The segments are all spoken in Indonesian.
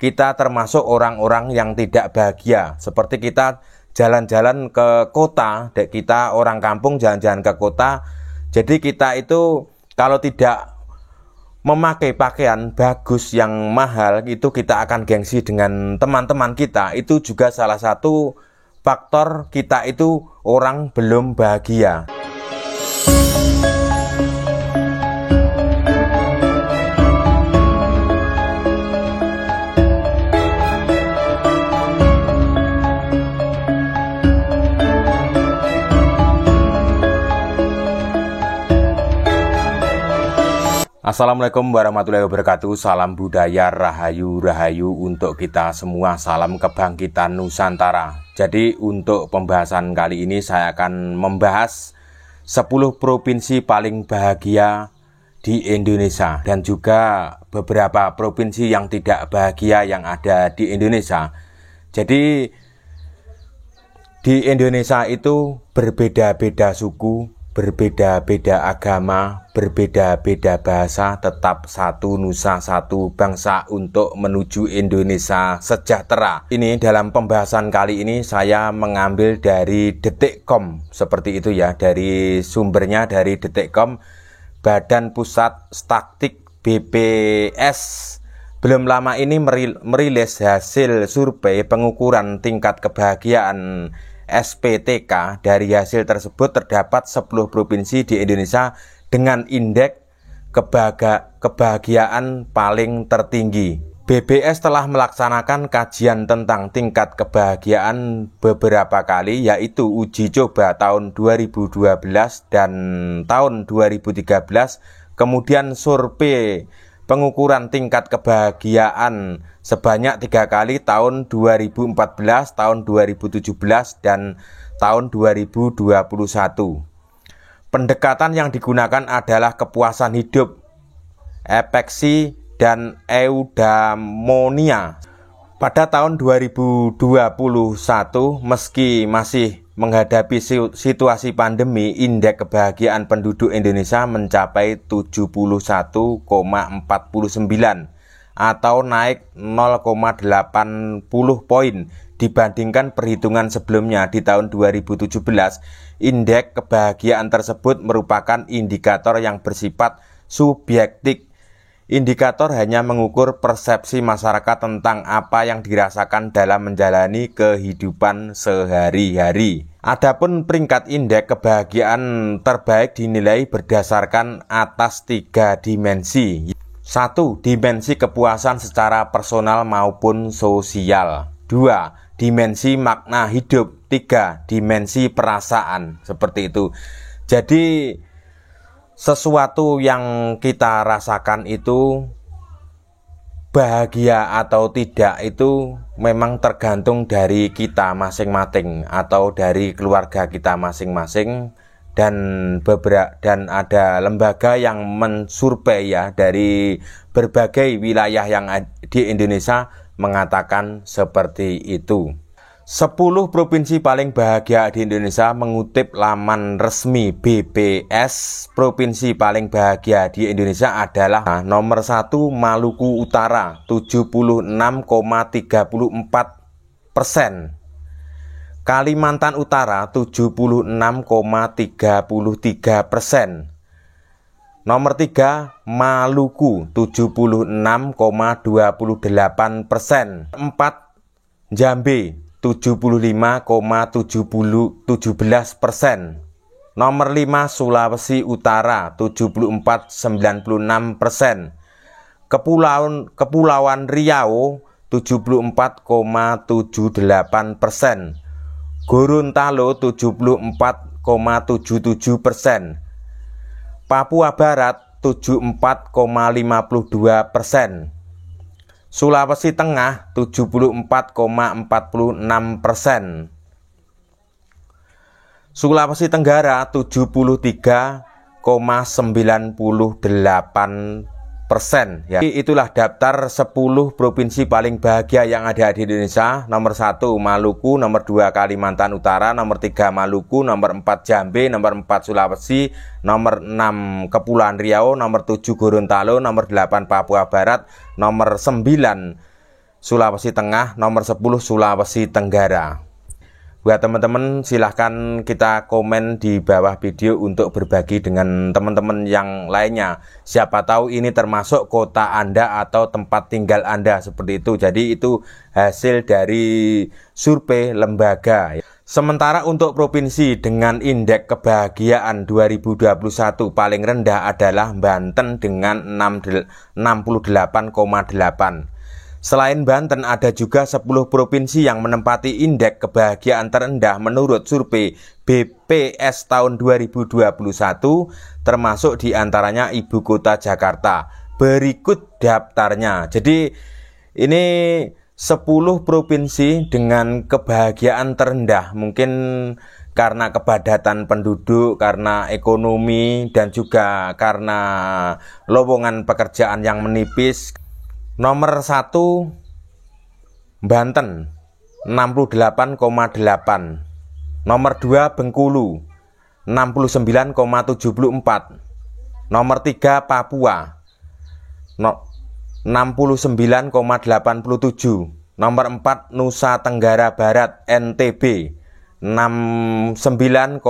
kita termasuk orang-orang yang tidak bahagia. Seperti kita jalan-jalan ke kota, kita orang kampung jalan-jalan ke kota. Jadi kita itu kalau tidak memakai pakaian bagus yang mahal, itu kita akan gengsi dengan teman-teman kita. Itu juga salah satu faktor kita itu orang belum bahagia. Assalamualaikum warahmatullahi wabarakatuh. Salam budaya, rahayu untuk kita semua. Salam kebangkitan Nusantara. Jadi untuk pembahasan kali ini saya akan membahas 10 provinsi paling bahagia di Indonesia dan juga beberapa provinsi yang tidak bahagia yang ada di Indonesia. Jadi di Indonesia itu berbeda-beda suku, berbeda-beda agama, berbeda-beda bahasa, tetap satu nusa, satu bangsa untuk menuju Indonesia sejahtera. Ini dalam pembahasan kali ini saya mengambil dari Detikcom, seperti itu ya, dari sumbernya dari Detikcom, Badan Pusat Statistik BPS. Belum lama ini merilis hasil survei pengukuran tingkat kebahagiaan SPTK. Dari hasil tersebut terdapat 10 provinsi di Indonesia dengan indeks kebahagiaan paling tertinggi. BPS telah melaksanakan kajian tentang tingkat kebahagiaan beberapa kali, yaitu uji coba tahun 2012 dan tahun 2013, kemudian survei pengukuran tingkat kebahagiaan sebanyak 3 kali, tahun 2014, tahun 2017, dan tahun 2021. Pendekatan yang digunakan adalah kepuasan hidup, afeksi, dan eudaimonia. Pada tahun 2021, meski masih menghadapi situasi pandemi, indeks kebahagiaan penduduk Indonesia mencapai 71,49 atau naik 0,80 poin dibandingkan perhitungan sebelumnya di tahun 2017. Indeks kebahagiaan tersebut merupakan indikator yang bersifat subjektif. Indikator hanya mengukur persepsi masyarakat tentang apa yang dirasakan dalam menjalani kehidupan sehari-hari. Adapun peringkat indeks kebahagiaan terbaik dinilai berdasarkan atas 3 dimensi. 1. Dimensi kepuasan secara personal maupun sosial. 2. Dimensi makna hidup. 3. Dimensi perasaan. Seperti itu. Jadi sesuatu yang kita rasakan itu bahagia atau tidak itu memang tergantung dari kita masing-masing atau dari keluarga kita masing-masing, dan ada lembaga yang mensurvei ya dari berbagai wilayah yang di Indonesia mengatakan seperti itu. 10 provinsi paling bahagia di Indonesia mengutip laman resmi BPS. Provinsi paling bahagia di Indonesia adalah nomor 1 Maluku Utara 76,34%, Kalimantan Utara 76,33%, nomor 3 Maluku 76,28%, 4 Jambi 75,17%, nomor 5 Sulawesi Utara 74,96%, Kepulauan Riau 74,78%, Gorontalo 74,77%, Papua Barat 74,52%, Sulawesi Tengah 74,46%, Sulawesi Tenggara 73,98%. Ya. Itulah daftar 10 provinsi paling bahagia yang ada di Indonesia. Nomor 1 Maluku, nomor 2 Kalimantan Utara, nomor 3 Maluku, nomor 4 Jambi, nomor 4 Sulawesi, nomor 6 Kepulauan Riau, nomor 7 Gorontalo, nomor 8 Papua Barat, nomor 9 Sulawesi Tengah, nomor 10 Sulawesi Tenggara. Buat teman-teman, silahkan kita komen di bawah video untuk berbagi dengan teman-teman yang lainnya. Siapa tahu ini termasuk kota Anda atau tempat tinggal Anda, seperti itu. Jadi itu hasil dari survei lembaga. Sementara untuk provinsi dengan indeks kebahagiaan 2021 paling rendah adalah Banten dengan 68,8. Selain Banten, ada juga 10 provinsi yang menempati indeks kebahagiaan terendah menurut survei BPS tahun 2021, termasuk diantaranya Ibu Kota Jakarta. Berikut daftarnya. Jadi ini 10 provinsi dengan kebahagiaan terendah. Mungkin karena kepadatan penduduk, karena ekonomi, dan juga karena lowongan pekerjaan yang menipis. Nomor 1 Banten 68,8. Nomor 2 Bengkulu 69,74. Nomor 3 Papua 69,87. Nomor 4 Nusa Tenggara Barat NTB 69,98.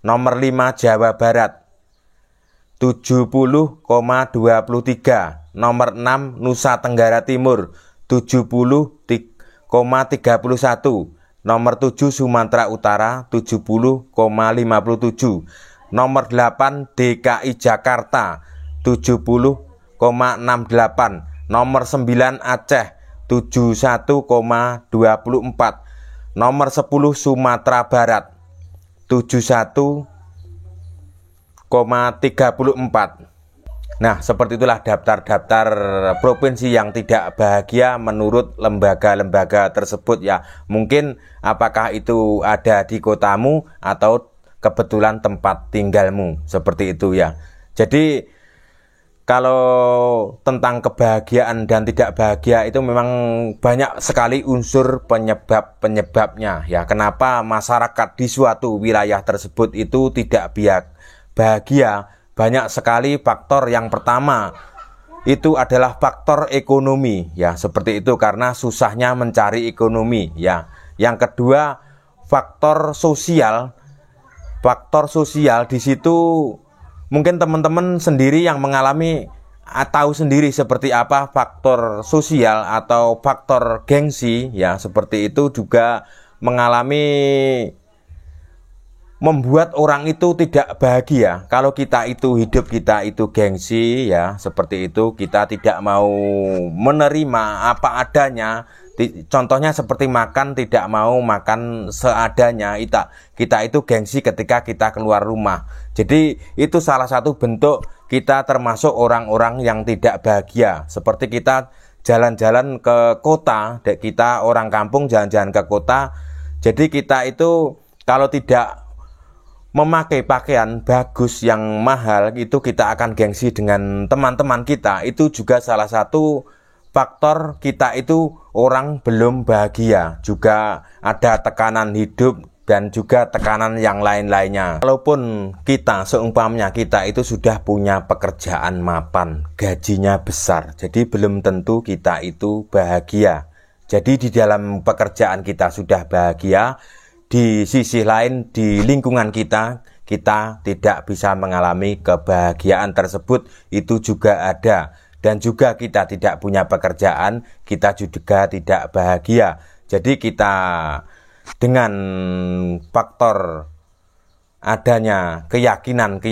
Nomor 5 Jawa Barat 70,23. Nomor 6 Nusa Tenggara Timur 70,31. Nomor 7 Sumatera Utara 70,57. Nomor 8 DKI Jakarta 70,68. Nomor 9 Aceh 71,24. Nomor 10 Sumatera Barat 71,34. Nah, seperti itulah daftar-daftar provinsi yang tidak bahagia menurut lembaga-lembaga tersebut ya. Mungkin apakah itu ada di kotamu atau kebetulan tempat tinggalmu, seperti itu ya. Jadi kalau tentang kebahagiaan dan tidak bahagia itu memang banyak sekali unsur penyebabnya ya. Kenapa masyarakat di suatu wilayah tersebut itu tidak bahagia? Banyak sekali faktor. Yang pertama itu adalah faktor ekonomi ya, seperti itu, karena susahnya mencari ekonomi ya. Yang kedua faktor sosial. Faktor sosial di situ mungkin teman-teman sendiri yang mengalami tahu sendiri seperti apa faktor sosial atau faktor gengsi ya, seperti itu juga mengalami membuat orang itu tidak bahagia. Kalau kita itu hidup, kita itu gengsi ya, seperti itu, kita tidak mau menerima apa adanya. Contohnya seperti makan, tidak mau makan seadanya. Kita itu gengsi ketika kita keluar rumah. Jadi itu salah satu bentuk kita termasuk orang-orang yang tidak bahagia. Seperti kita jalan-jalan ke kota, kita orang kampung jalan-jalan ke kota. Jadi kita itu kalau tidak memakai pakaian bagus yang mahal, itu kita akan gengsi dengan teman-teman kita. Itu juga salah satu faktor kita itu orang belum bahagia. Juga ada tekanan hidup dan juga tekanan yang lain-lainnya. Walaupun kita seumpamanya kita itu sudah punya pekerjaan mapan, gajinya besar, jadi belum tentu kita itu bahagia. Jadi di dalam pekerjaan kita sudah bahagia, di sisi lain di lingkungan kita tidak bisa mengalami kebahagiaan tersebut, itu juga ada. Dan juga kita tidak punya pekerjaan, kita juga tidak bahagia. Jadi kita dengan faktor adanya keyakinan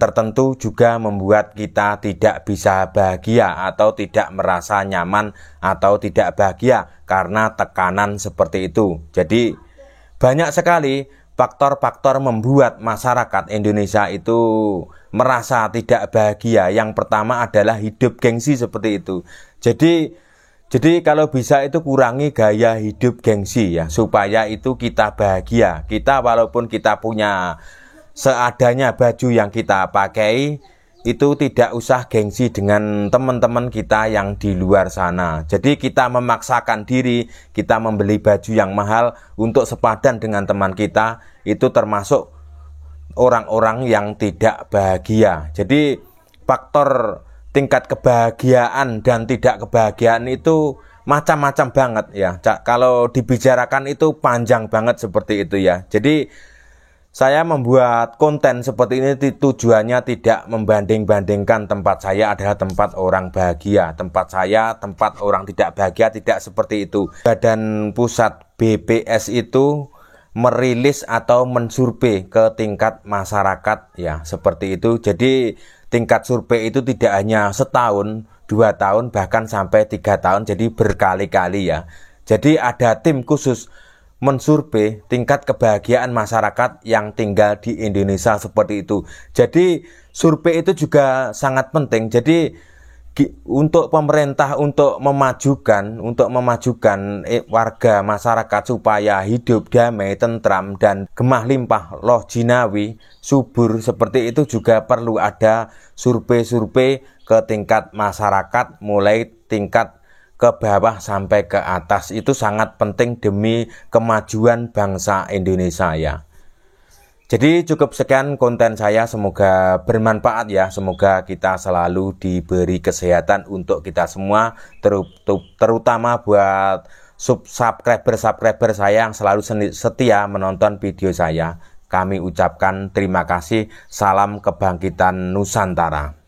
tertentu juga membuat kita tidak bisa bahagia atau tidak merasa nyaman atau tidak bahagia karena tekanan seperti itu. Jadi banyak sekali faktor-faktor membuat masyarakat Indonesia itu merasa tidak bahagia. Yang pertama adalah hidup gengsi seperti itu. Jadi kalau bisa itu kurangi gaya hidup gengsi ya, supaya itu kita bahagia. Kita walaupun kita punya seadanya baju yang kita pakai, itu tidak usah gengsi dengan teman-teman kita yang di luar sana. Jadi kita memaksakan diri, kita membeli baju yang mahal untuk sepadan dengan teman kita, itu termasuk orang-orang yang tidak bahagia. Jadi faktor tingkat kebahagiaan dan tidak kebahagiaan itu macam-macam banget ya. Kalau dibicarakan itu panjang banget seperti itu ya. Jadi saya membuat konten seperti ini tujuannya tidak membanding-bandingkan tempat saya adalah tempat orang bahagia, tempat saya tempat orang tidak bahagia, tidak seperti itu. Badan Pusat BPS itu merilis atau mensurvei ke tingkat masyarakat ya, seperti itu. Jadi tingkat survei itu tidak hanya setahun, 2 tahun, bahkan sampai 3 tahun, jadi berkali-kali ya. Jadi ada tim khusus mensurvei tingkat kebahagiaan masyarakat yang tinggal di Indonesia seperti itu. Jadi survei itu juga sangat penting. Jadi untuk pemerintah untuk memajukan warga masyarakat supaya hidup damai, tentram dan gemah limpah loh jinawi subur seperti itu juga perlu ada survei-survei ke tingkat masyarakat, mulai tingkat ke bawah sampai ke atas. Itu sangat penting demi kemajuan bangsa Indonesia ya. Jadi cukup sekian konten saya, semoga bermanfaat ya. Semoga kita selalu diberi kesehatan untuk kita semua, terutama buat subscriber saya yang selalu setia menonton video saya. Kami ucapkan terima kasih. Salam kebangkitan Nusantara.